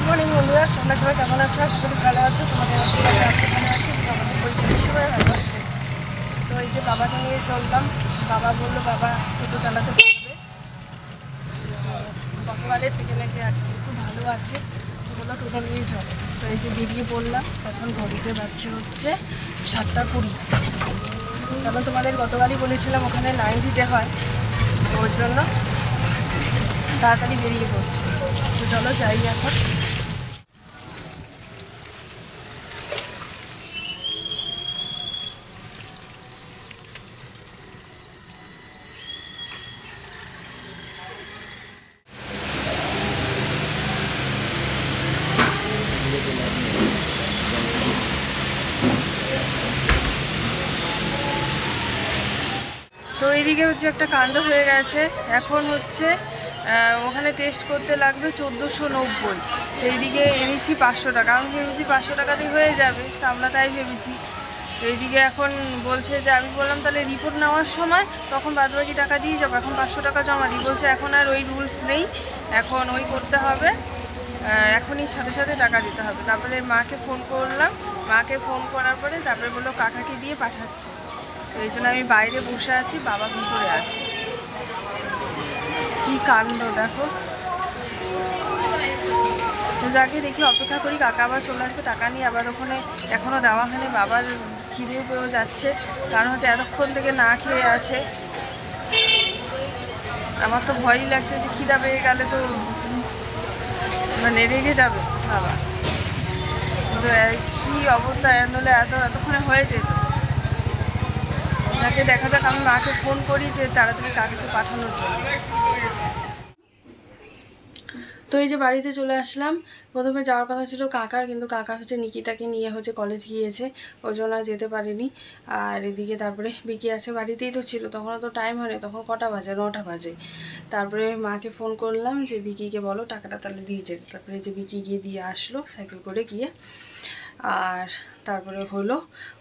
Morning বন্ধুরা, তোমরা সবাই কেমন আছো? আশা করি ভালো আছো। তোমাদের আশীর্বাদে আমি ভালো আছি, আমাদের পরিচিত সবাই ভালো আছে। তো এই যে বাবাকে নিয়ে চললাম। বাবা বললো বাবা টোটো চালাতে পারবে, গতকালের থেকে নাকি আজকে একটু ভালো আছে, তো বললো টোটো নিয়ে চলো। তো এই যে বেরিয়ে পড়লাম। তখন ঘড়িতে বাজছে হচ্ছে 7:20। কারণ তোমাদের গতকালই বলেছিলাম ওখানে লাইন দিতে হয়, ওর জন্য তাড়াতাড়ি বেরিয়ে পড়ছে। তো চলো যাই এখন। তো এইদিকে হচ্ছে একটা কাণ্ড হয়ে গেছে। এখন হচ্ছে ওখানে টেস্ট করতে লাগবে 1490। তো এইদিকে এনেছি 500 টাকা। আমি ভেবেছি 500 টাকাতেই হয়ে যাবে, তো আমরা তাই ভেবেছি। তো এইদিকে এখন বলছে যে, আমি বললাম তাহলে রিপোর্ট নেওয়ার সময় তখন বাদবাকি টাকা দিয়ে যাবো, এখন 500 টাকা জমা দিই। বলছে এখন আর ওই রুলস নেই, এখন ওই করতে হবে, এখনই সাথে সাথে টাকা দিতে হবে। তারপরে মাকে ফোন করলাম, মাকে ফোন করার পরে তারপরে বললো কাকাকে দিয়ে পাঠাচ্ছে। তো এই জন্য আমি বাইরে বসে আছি, বাবা ভিতরে আছে। কি কাণ্ড দেখো। তো যাকে দেখি অপেক্ষা করি, কাকা আবার চলে আসবে টাকা নিয়ে। আবার ওখানে এখনও দেওয়া হয়নি, বাবার খিদেও পেয়েও যাচ্ছে, কারণ হচ্ছে এতক্ষণ থেকে না খেয়ে আছে। আমার তো ভয়ই লাগছে যে খিদা পেয়ে গেলে তো মানে রেগে যাবে বাবা। তো কী অবস্থা, নইলে এতক্ষণে হয়ে যেত। তাকে দেখা যাক, আমি মাকে ফোন করি যে তাড়াতাড়ি কাকাকে পাঠানোর জন্য। তো এই যে বাড়িতে চলে আসলাম। প্রথমে যাওয়ার কথা ছিল কাকার, কিন্তু কাকা হচ্ছে নিকিতাকে নিয়ে হচ্ছে কলেজ গিয়েছে, ওই জন্য যেতে পারিনি। আর এদিকে তারপরে বিকি আছে, বাড়িতেই তো ছিল, তখন তো টাইম হয়নি। তখন কটা বাজে? 9টা বাজে। তারপরে মাকে ফোন করলাম যে বিকিকে বলো টাকাটা তাহলে দিয়ে যেতে। তারপরে যে বিকি গিয়ে দিয়ে আসলো সাইকেল করে গিয়ে। আর তারপরে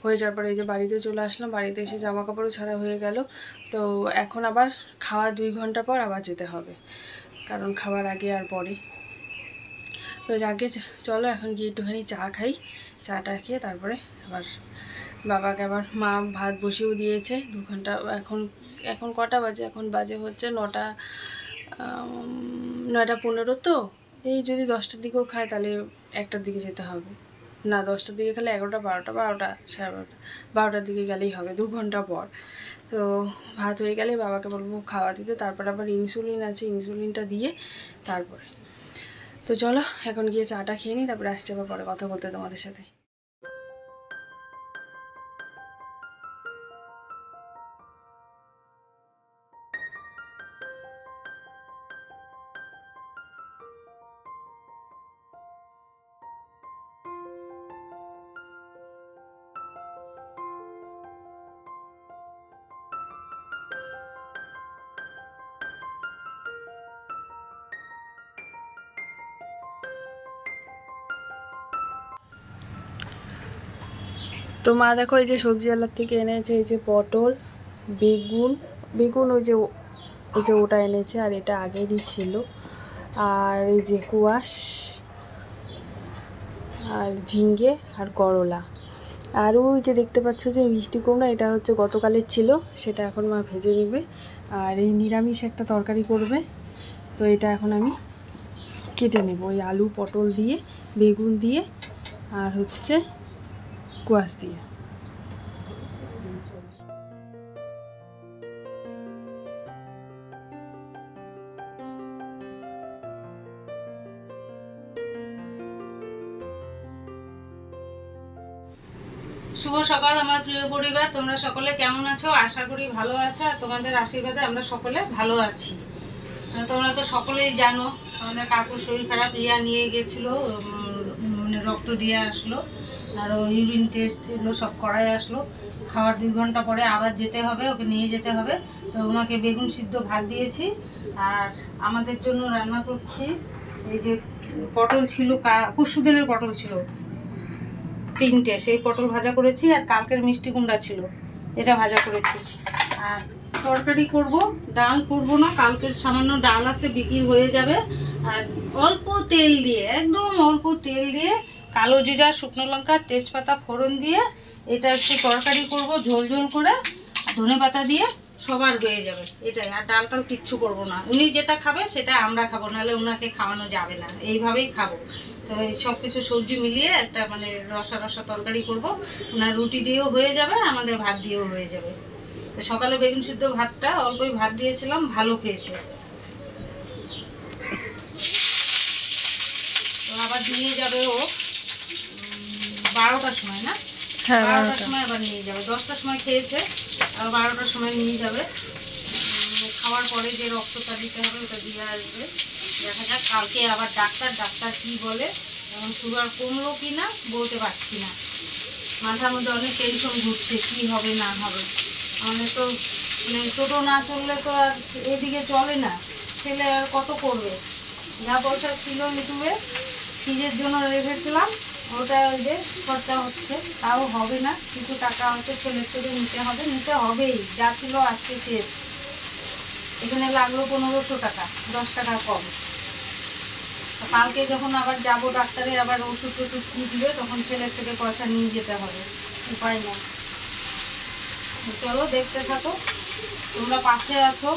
হয়ে যাওয়ার পরে এই যে বাড়িতে চলে আসলাম। বাড়িতে এসে জামা কাপড়ও ছাড়া হয়ে গেল। তো এখন আবার খাওয়ার 2 ঘন্টা পর আবার যেতে হবে, কারণ খাবার আগে আর পরে। তো আগে চলো এখন গিয়ে একটুখানি চা খাই। চাটা খেয়ে তারপরে আবার বাবাকে আবার মা ভাত বসিয়েও দিয়েছে 2 ঘন্টা। এখন কটা বাজে? এখন বাজে হচ্ছে 9:15। তো এই যদি 10টার দিকেও খায় তাহলে 1টার দিকে যেতে হবে। না, 10টার দিকে খেলে 11টা 12টা 12টা সাড়ে 12টা 12টার দিকে গেলেই হবে, 2 ঘন্টা পর। তো ভাত হয়ে গেলে বাবাকে বলবো খাওয়া দিতে। তারপর আবার ইনসুলিন আছে, ইনসুলিনটা দিয়ে তারপরে। তো চলো এখন গিয়ে চাটা খেয়ে নিই, তারপরে আসছে আবার পরে কথা বলতে তোমাদের সাথে। তো মা দেখো এই যে সবজিওয়ালার থেকে এনেছে এই যে পটল, বেগুন ওই যে ওটা এনেছে, আর এটা আগেরই ছিল। আর এই যে কুয়াশ, আর ঝিঙ্গে, আর করলা। আর ওই যে দেখতে পাচ্ছ যে মিষ্টি কুমড়া, এটা হচ্ছে গতকালের ছিল, সেটা এখন মা ভেজে নেবে। আর এই নিরামিষ একটা তরকারি করবে, তো এটা এখন আমি কেটে নেব। ওই আলু পটল দিয়ে, বেগুন দিয়ে, আর হচ্ছে কুয়াশ দিয়ে। শুভ সকাল আমার প্রিয় পরিবার, তোমরা সকলে কেমন আছো? আশা করি ভালো আছো, আর তোমাদের আশীর্বাদে আমরা সকলে ভালো আছি। তোমরা তো সকলেই জানো আমাদের কাকুর শরীর খারাপ, রিয়া নিয়ে গেছিলো, মানে রক্ত দিয়ে আসলো, আর ইউরিন টেস্ট এগুলো সব করাই আসলো। খাওয়ার 2 ঘন্টা পরে আবার যেতে হবে, ওকে নিয়ে যেতে হবে। তো ওনাকে বেগুন সিদ্ধ ভাত দিয়েছি, আর আমাদের জন্য রান্না করছি এই যে পটল ছিল, পরশু দিনের পটল ছিল 3টে, সেই পটল ভাজা করেছি। আর কালকের মিষ্টি কুমড়া ছিল, এটা ভাজা করেছি। আর তরকারি করব, ডাল করব না, কালকের সামান্য ডাল আছে বিক্রি হয়ে যাবে। আর অল্প তেল দিয়ে, একদম অল্প তেল দিয়ে কালো জিরা, শুকনো লঙ্কা, তেজপাতা ফোড়ন দিয়ে এটা একটু তরকারি করব ঝোল ঝোল করে, আর ধনেপাতা দিয়ে সবার হয়ে যাবে এটাই। আর ডাল টাল কিচ্ছু করবো না, উনি যেটা খাবে সেটা আমরা খাবো, নাহলে ওনাকে খাওয়ানো যাবে না, এইভাবেই খাবো। তো এই সব কিছু সবজি মিলিয়ে একটা মানে রসা রসা তরকারি করব, ওনার রুটি দিয়েও হয়ে যাবে, আমাদের ভাত দিয়েও হয়ে যাবে। তো সকালে বেগুন সিদ্ধ ভাতটা অল্পই ভাত দিয়েছিলাম, ভালো খেয়েছে। তো আবার নিয়ে যাবে ও 12টার সময়, না? হ্যাঁ 12টার সময় আবার নিয়ে যাবে, 10টার সময় খেয়েছে, আর 12টার সময় নিয়ে যাবে। খাওয়ার পরে যে রক্তটা দিতে হবে ওটা দিয়ে আসবে। দেখা যাক কালকে আবার ডাক্তার কি বলে, এবং সুগার কমলো কি না বলতে পারছি না। মাথার মধ্যে অনেক টেনশন ঘুরছে, কি হবে না হবে। আমাদের তো মানে টোটো না চললে তো আর এদিকে চলে না, ছেলে আর কত করবে। যা পয়সা ছিল ইউটিউবে ফিজের জন্য রেখেছিলাম, ওটা ওই যে খরচা হচ্ছে, তাও হবে না। কিছু টাকা হয়তো ছেলের থেকে নিতে হবেই, যা ছিল আজকে শেষ। এখানে লাগলো 1500 টাকা, 10 টাকা কম। কালকে যখন আবার যাব ডাক্তারে, আবার ওষুধ টষুধ কী দিবে, তখন ছেলের থেকে পয়সা নিয়ে যেতে হবে, উপায় নেই। চলো দেখতে থাকো, তোমরা পাশে আছো,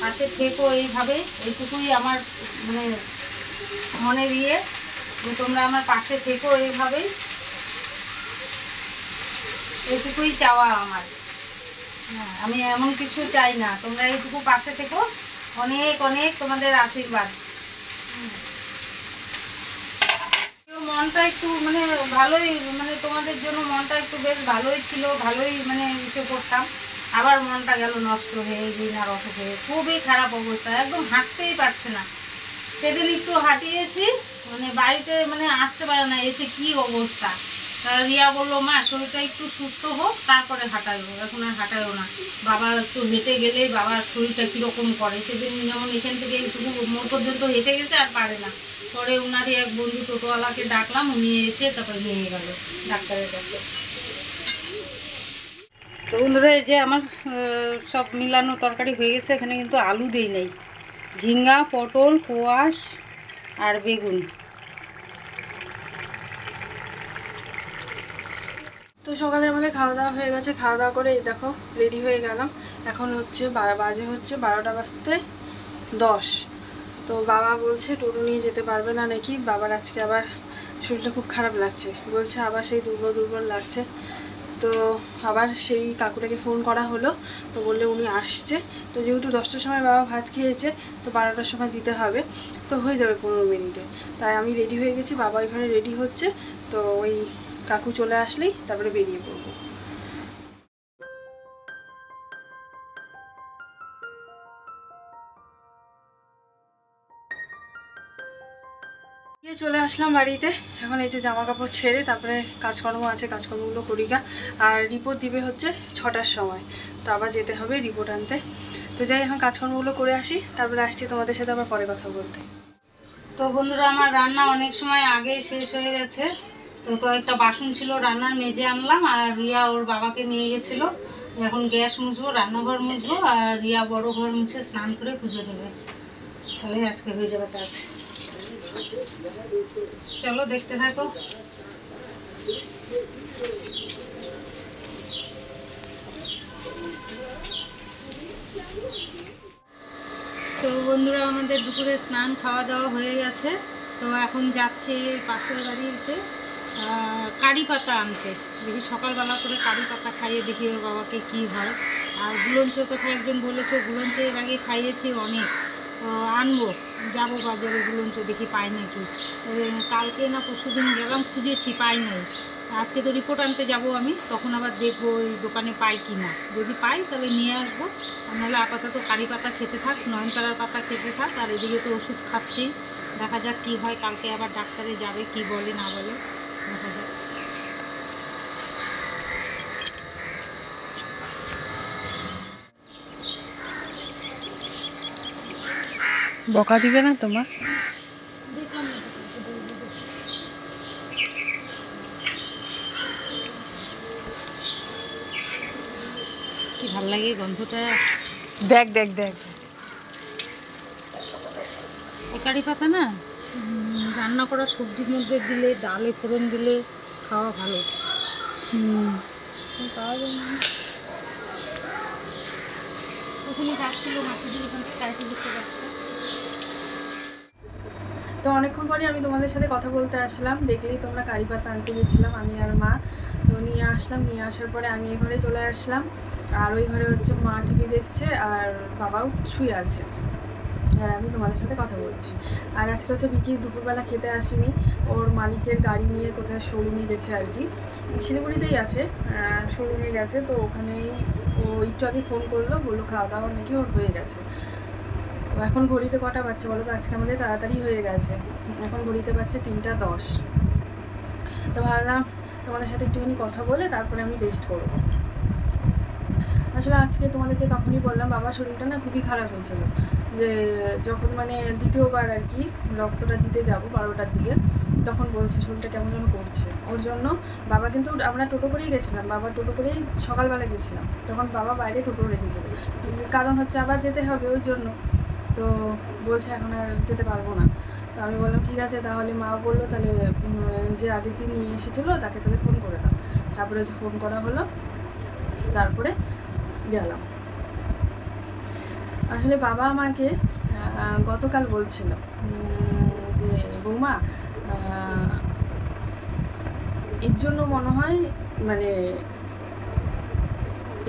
পাশে থেকো এইভাবেই। এইটুকুই আমার মানে মনের যে তোমরা আমার পাশে থেকো এইভাবেই, এইটুকুই চাওয়া আমার। হ্যাঁ, আমি এমন কিছু চাই না, তোমরা এইটুকু পাশে থেকো। অনেক অনেক তোমাদের আশীর্বাদ। মনটা একটু মানে ভালোই, মানে তোমাদের জন্য মনটা একটু বেশ ভালোই ছিল, ভালোই মানে উঠে পড়তাম। আবার মনটা গেল নষ্ট হয়ে, দিন আর অসুখ হয়ে, খুবই খারাপ অবস্থা, একদম হাঁটতেই পারছে না। সেদিন একটু হাঁটিয়েছি, মানে বাড়িতে মানে আসতে পারে না, এসে কি অবস্থা। রিয়া বললো, মা শরীরটা একটু সুস্থ হোক তারপরে হাঁটাইবো, এখন আর হাঁটাইও না। বাবা একটু হেঁটে গেলেই বাবার শরীরটা কীরকম করে। সেদিন যেমন এখান থেকে একটু মোড় পর্যন্ত হেঁটে গেছে, আর পারে না। পরে ওনারই এক বন্ধু টোটোওয়ালাকে ডাকলাম, উনি এসে তারপরে নিয়ে গেল ডাক্তারের কাছে। তো বন্ধুরা, এই যে আমার সব মিলানো তরকারি হয়ে গেছে। এখানে কিন্তু আলু দেই নাই, ঝিঙ্গা, পটল, কোয়াশ আর বেগুন। তো সকালে আমাদের খাওয়া দাওয়া হয়ে গেছে, খাওয়া দাওয়া করে এই দেখো রেডি হয়ে গেলাম। এখন হচ্ছে বাজে হচ্ছে 12টা বাজতে 10। তো বাবা বলছে টোটো নিয়ে যেতে পারবে না নাকি, বাবার আজকে আবার শরীরটা খুব খারাপ লাগছে, বলছে আবার সেই দুর্বল লাগছে। তো আবার সেই কাকুটাকে ফোন করা হলো, তো বললে উনি আসছে। তো যেহেতু 10টার সময় বাবা ভাত খেয়েছে, তো 12টার সময় দিতে হবে, তো হয়ে যাবে 15 মিনিটে। তাই আমি রেডি হয়ে গেছি, বাবা এখানে রেডি হচ্ছে। তো ওই কাকু চলে আসলেই তারপরে বেরিয়ে পড়বো। চলে আসলাম বাড়িতে। এখন এই যে জামা কাপড় ছেড়ে তারপরে কাজকর্ম আছে, কাজকর্মগুলো করি গা। আর রিপোর্ট দিবে হচ্ছে 6টার সময়, তো আবার যেতে হবে রিপোর্ট আনতে। তো যাই এখন কাজকর্মগুলো করে আসি, তারপরে আসছি তোমাদের সাথে আবার পরে কথা বলতে। তো বন্ধুরা, আমার রান্না অনেক সময় আগে শেষ হয়ে গেছে। তো কয়েকটা বাসন ছিল, রান্নার মেজে আনলাম, আর রিয়া ওর বাবাকে নিয়ে গেছিল। এখন গ্যাস মুছবো, রান্নাঘর মুছবো, আর রিয়া বড় ঘর মুছে স্নান করে পুজো দেবে, তাহলে আজকে হয়ে যাবে কাজ। চলো দেখতে থাকো। তো বন্ধুরা, আমাদের দুপুরে স্নান খাওয়া দাওয়া হয়ে গেছে। তো এখন যাচ্ছে পাশের বাড়িতে কারি পাতা আনতে। দেখি সকালবেলা করে কারি পাতা খাইয়ে দেখি ওর বাবাকে কি হয়। আর গুলঞ্চের কথা একজন বলেছে, গুলঞ্চে এর আগে খাইয়েছি অনেক, তো আনবো, যাবো বাজারে গুলঞ্চ দেখি পাই নাকি। কালকে না পরশুদিন গেলাম, খুঁজেছি পাই নাই। আজকে তো রিপোর্ট আনতে যাব আমি, তখন আবার দেখবো ওই দোকানে পাই কি না। যদি পাই তাহলে নিয়ে আসবো, আর নাহলে আপাতত কারি পাতা খেতে থাক, নয়নতারার পাতা খেতে থাক। আর এদিকে তো ওষুধ খাচ্ছি, দেখা যাক কী হয়। কালকে আবার ডাক্তারে যাবে, কি বলে না বলে দেখা যাক। বকা দিবে না তোমার? কি ভাল লাগে গন্ধটা, দেখ দেখ দেখ। এই কারি পাতা না রান্না করা সবজির মধ্যে দিলে, ডালে ফোড়ন দিলে খাওয়া ভালো। পাওয়া যায় না ওখানে যাচ্ছিল মাসিদের ওখান থেকে চাইতে বুঝতে পারছে। তো অনেকক্ষণ পরে আমি তোমাদের সাথে কথা বলতে আসলাম। দেখলেই তোমরা কারি পাতা আনতে গেছিলাম আমি আর মা। তো নিয়ে আসলাম, নিয়ে আসার পরে আমি এই ঘরে চলে আসলাম। আর ওই ঘরে হচ্ছে মা টিভি দেখছে আর বাবাও শুয়ে আছে, আর আমি তোমাদের সাথে কথা বলছি। আর আজকে হচ্ছে বিকি দুপুরবেলা খেতে আসেনি, ওর মালিকের গাড়ি নিয়ে কোথায় শোরুমে গেছে আর কি, শিলিগুড়িতেই আছে, শোরুমে গেছে। তো ওখানেই ও একটু আগে ফোন করলো, বললো খাওয়া দাওয়া নাকি ওর হয়ে গেছে। তো এখন ঘড়িতে কটা বাজছে বলো তো? আজকে আমাদের তাড়াতাড়ি হয়ে গেছে, এখন ঘড়িতে বাজছে 3টা 10। তো ভাবলাম তোমাদের সাথে একটুখানি কথা বলে তারপরে আমি রেস্ট করবো। আসলে আজকে তোমাদেরকে তখনই বললাম বাবার শরীরটা না খুবই খারাপ হয়েছিল, যে যখন মানে দ্বিতীয়বার আর কি রক্তটা দিতে যাব 12টার দিকে, তখন বলছে শরীরটা কেমন যেন করছে। ওর জন্য বাবা, কিন্তু আমরা টোটো করেই গেছিলাম, বাবা টোটো করেই সকালবেলা গেছিলাম, তখন বাবা বাইরে টোটো রেখেছিল, কারণ হচ্ছে আবার যেতে হবে ওই জন্য। তো বলছে এখন আর যেতে পারবো না। তো আমি বললাম ঠিক আছে, তাহলে মা বললো তাহলে যে আগের দিন নিয়ে এসেছিলো তাকে তাহলে ফোন করে দাও। তারপরে যে ফোন করা হলো, তারপরে গেলাম। আসলে বাবা আমাকে গতকাল বলছিল যে বৌমা এর জন্য মনে হয় মানে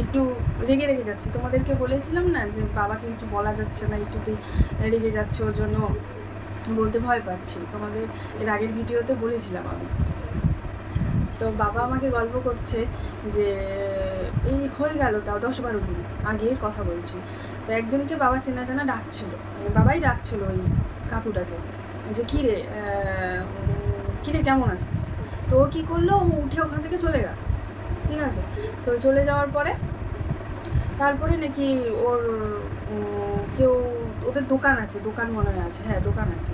একটু রেগে রেগে যাচ্ছি। তোমাদেরকে বলেছিলাম না যে বাবাকে কিছু বলা যাচ্ছে না, একটুতেই রেগে যাচ্ছে, ওর জন্য বলতে ভয় পাচ্ছি। তোমাদের এর আগের ভিডিওতে বলেছিলাম আমি। তো বাবা আমাকে গল্প করছে যে এই হয়ে গেল তাও 10-12 দিন আগের কথা বলছি। তো একজনকে বাবা চেনা জানা ডাকছিল, বাবাই ডাকছিল ওই কাকুটাকে, যে কিরে কিরে কেমন আছিস। তো ও কী করলো, ও উঠে ওখান থেকে চলে গেল, ঠিক আছে। তো চলে যাওয়ার পরে তারপরে নাকি ওর কেউ, ওদের দোকান আছে, দোকান মনে হয় আছে, হ্যাঁ দোকান আছে।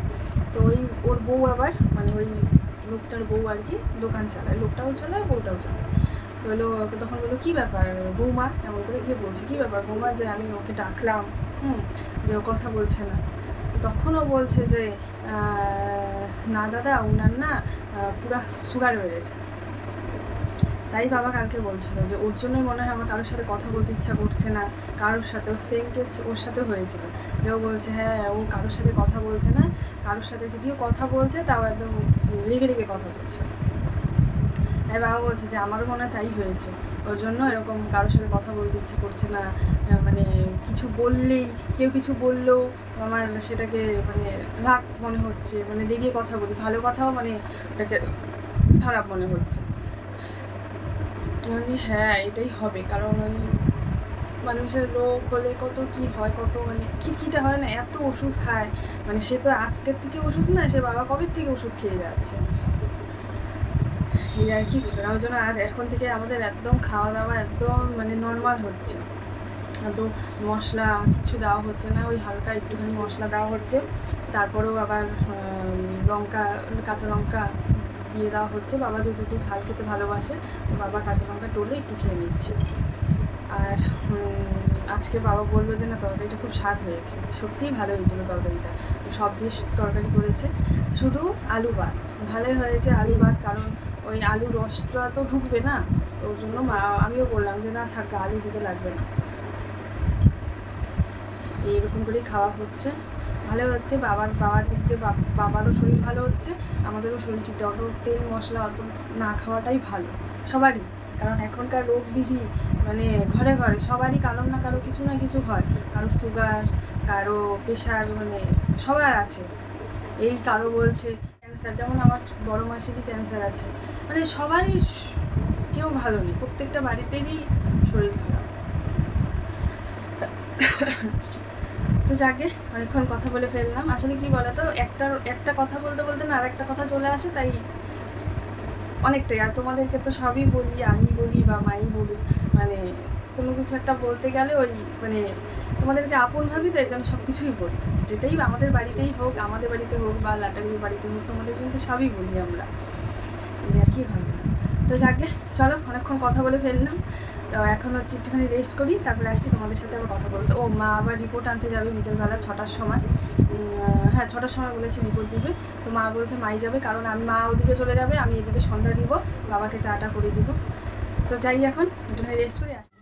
তো ওই ওর বউ আবার মানে ওই লোকটার বউ আর কি দোকান চালায়, লোকটাও চালায় বউটাও চালায়। তো হলো তখন বললো কী ব্যাপার বৌমা, এমন করে গিয়ে বলছে কী ব্যাপার বৌমা, যে আমি ওকে ডাকলাম যে ও কথা বলছে না। তো তখন ও বলছে যে না দাদা ওনার না পুরা সুগার বেড়েছে। তাই বাবা কালকে বলছিল যে ওর জন্যই মনে হয় আমার কারোর সাথে কথা বলতে ইচ্ছা করছে না, কারোর সাথে। ও সেম কেস ওর সাথে হয়েছিল, যে ও বলছে হ্যাঁ ও কারোর সাথে কথা বলছে না, কারোর সাথে যদিও কথা বলছে তাও একদম রেগে রেগে কথা বলছে। তাই বাবা বলছে যে আমারও মনে হয় তাই হয়েছে, ওর জন্য এরকম কারোর সাথে কথা বলতে ইচ্ছে করছে না। মানে কিছু বললেই, কেউ কিছু বললেও আমার সেটাকে মানে রাগ মনে হচ্ছে, মানে রেগে কথা বলি, ভালো কথাও মানে ওটাকে খারাপ মনে হচ্ছে। হ্যাঁ এটাই হবে, কারণ ওই মানুষের রোগ হলে কত কি হয়, কত মানে খিটখিটে হয় না, এত ওষুধ খায়। মানে সে তো আজকের থেকে ওষুধ না, সে বাবা কবের থেকে ওষুধ খেয়ে যাচ্ছে, এই আর কি। ওই জন্য আর এখন থেকে আমাদের একদম খাওয়া দাওয়া একদম মানে নর্মাল হচ্ছে, এত মশলা কিছু দেওয়া হচ্ছে না, ওই হালকা একটুখানি মশলা দেওয়া হচ্ছে, তারপরেও আবার লঙ্কা, কাঁচা লঙ্কা দিয়ে দেওয়া হচ্ছে। বাবা যেহেতু একটু ঝাল খেতে ভালোবাসে, তো বাবা কাঁচা লঙ্কা টলে একটু খেয়ে নিচ্ছে। আর আজকে বাবা বললো যে না তরকারিটা খুব স্বাদ হয়েছে, সত্যিই ভালো হয়েছিল তরকারিটা, সব দিয়ে তরকারি করেছে, শুধু আলু ভাত ভালোই হয়েছে, আলু ভাত, কারণ ওই আলু রসটা তো ঢুকবে না, ওর জন্য আমিও বললাম যে না থাক আলু দিতে লাগবে না। এইরকম করেই খাওয়া হচ্ছে, ভালো হচ্ছে। বাবার দিক দিয়ে বাবারও শরীর ভালো হচ্ছে, আমাদেরও শরীর ঠিক, অত তেল মশলা অত না খাওয়াটাই ভালো সবারই, কারণ এখনকার রোগ বিধি মানে ঘরে ঘরে সবারই কারো না কারো কিছু না কিছু হয়, কারো সুগার, কারো প্রেশার, মানে সবার আছে। এই কারো বলছে ক্যান্সার, যেমন আমার বড় মাসেরই ক্যান্সার আছে, মানে সবারই কেউ ভালো নেই, প্রত্যেকটা বাড়িতেই শরীর খারাপ। তো যাকে অনেকক্ষণ কথা বলে ফেললাম। আসলে কি বলতো, একটা কথা বলতে বলতে না আর একটা কথা চলে আসে, তাই অনেকটাই। আর তোমাদেরকে তো সবই বলি, আমি বলি বা মাই বলি, মানে কোনো কিছু একটা বলতে গেলে ওই মানে তোমাদেরকে আপন ভাবি, তো এই জন্য সব কিছুই বলি, যেটাই আমাদের বাড়িতেই হোক, আমাদের বাড়িতে হোক বা লাটাগুলির বাড়িতে হোক, তোমাদের কিন্তু সবই বলি আমরা, এই আর কি হবে। তো যাকে চলো অনেকক্ষণ কথা বলে ফেললাম, তো তো এখন হচ্ছে একটুখানি রেস্ট করি, তারপরে আসছি তোমাদের সাথে আবার কথা বলতে। ও মা আবার রিপোর্ট আনতে যাবে বিকেলবেলা 6টার সময়। হ্যাঁ 6টার সময় বলেছে রিপোর্ট দিবে। তো মা বলছে মাই যাবে, কারণ মা ওদিকে চলে যাবে, আমি এদিকে সন্ধ্যা দিব, বাবাকে চাটা করে দিব। তো যাই এখন একটুখানি রেস্ট করে আসছি।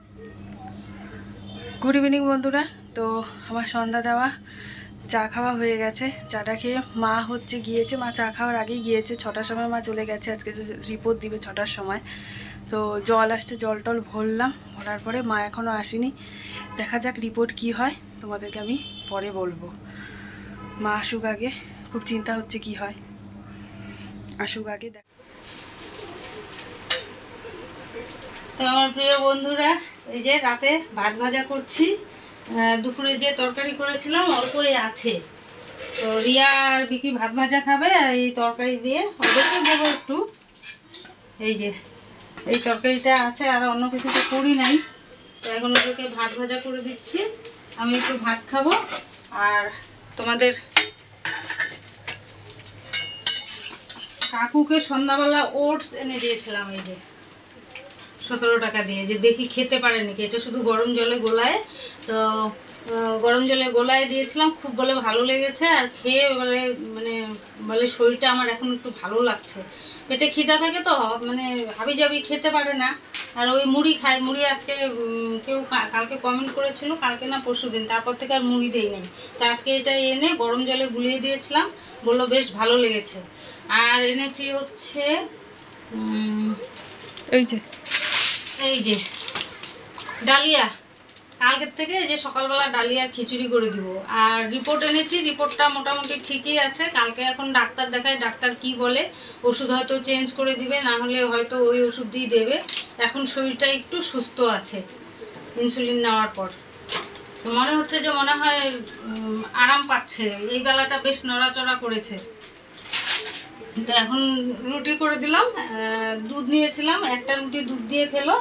গুড ইভিনিং বন্ধুরা। তো আমার সন্ধ্যা দেওয়া চা খাওয়া হয়ে গেছে। চাটা খেয়ে মা হচ্ছে গিয়েছে, মা চা খাওয়ার আগেই গিয়েছে। 6টার সময় মা চলে গেছে, আজকে রিপোর্ট দিবে 6টার সময়। তো জল আসছে, জল টল ভরলাম, ভরার পরে মা এখনও আসেনি। দেখা যাক রিপোর্ট কি হয়, তোমাদেরকে আমি পরে বলবো। মা আসুক আগে, খুব চিন্তা হচ্ছে কি হয়, আসুক আগে। তো আমার প্রিয় বন্ধুরা, এই যে রাতে ভাত ভাজা করছি। দুপুরে যে তরকারি করেছিলাম অল্পই আছে। তো রিয়া আর বিকি ভাত ভাজা খাবে, আর এই তরকারি দিয়ে ওদেরকে দেবো একটু। এই যে এই তরকারিটা আছে, আর অন্য কিছু তো করি নাই। তো এখন ওদেরকে ভাত ভাজা করে দিচ্ছি, আমি একটু ভাত খাবো। আর তোমাদের কাকুকে সন্ধ্যাবেলা ওটস এনে দিয়েছিলাম, এই যে 17 টাকা দিয়ে, যে দেখি খেতে পারে নাকি। এটা শুধু গরম জলে গোলায়, তো গরম জলে গোলায় দিয়েছিলাম, খুব বলে ভালো লেগেছে। আর খেয়ে বলে শরীরটা আমার এখন একটু ভালো লাগছে। পেটে খিদা থাকে তো, মানে হাবি জাবি খেতে পারে না। আর ওই মুড়ি খায়, মুড়ি আজকে কেউ কালকে কমেন্ট করেছিল, কালকে না পরশু দিন, তারপর থেকে আর মুড়ি দেই নাই। তো আজকে এটা এনে গরম জলে গুলিয়ে দিয়েছিলাম, বললো বেশ ভালো লেগেছে। আর এনেছি হচ্ছে এই যে ডালিয়া, কালকের থেকে যে সকালবেলা ডালিয়ার খিচুড়ি করে দিব। আর রিপোর্ট এনেছি, রিপোর্টটা মোটামুটি ঠিকই আছে। কালকে এখন ডাক্তার দেখায়, ডাক্তার কি বলে, ওষুধ হয়তো চেঞ্জ করে দিবে, না হলে হয়তো ওই ওষুধ দিয়ে দেবে। এখন শরীরটা একটু সুস্থ আছে ইনসুলিন নেওয়ার পর। মনে হচ্ছে যে মনে হয় আরাম পাচ্ছে, এই বেলাটা বেশ নড়াচড়া করেছে। তো এখন রুটি করে দিলাম, দুধ নিয়েছিলাম, একটা রুটি দুধ দিয়ে খেলো,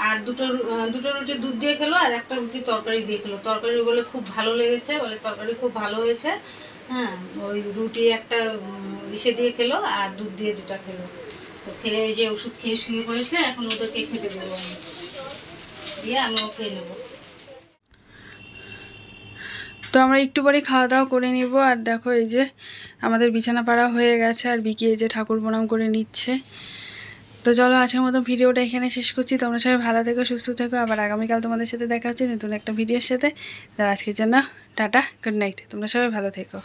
আর দুটো রুটি দুধ দিয়ে খেলো, আর একটা রুটি তরকারি দিয়ে খেলো। তরকারি বলে খুব ভালো লেগেছে, বলে তরকারি খুব ভালো হয়েছে। হ্যাঁ, ওই রুটি একটা ইসে দিয়ে খেলো, আর দুধ দিয়ে দুটা খেলো। তো খেয়ে যে ওষুধ খেয়ে শুয়ে পড়েছে, এখন ওদেরকে খেতে দেবো আমি, দিয়ে আমিও খেয়ে নেবো। তো আমরা একটু পরে খাওয়া দাওয়া করে নিব। আর দেখো এই যে আমাদের বিছানা পাড়া হয়ে গেছে, আর বিকি এই যে ঠাকুর প্রণাম করে নিচ্ছে। তো চলো আজকের মতো ভিডিওটা এখানে শেষ করছি। তোমরা সবাই ভালো থেকো, সুস্থ থেকো। আবার আগামীকাল তোমাদের সাথে দেখা হচ্ছে নতুন একটা ভিডিওর সাথে। তো আজকের জন্য টাটা, গুড নাইট, তোমরা সবাই ভালো থেকো।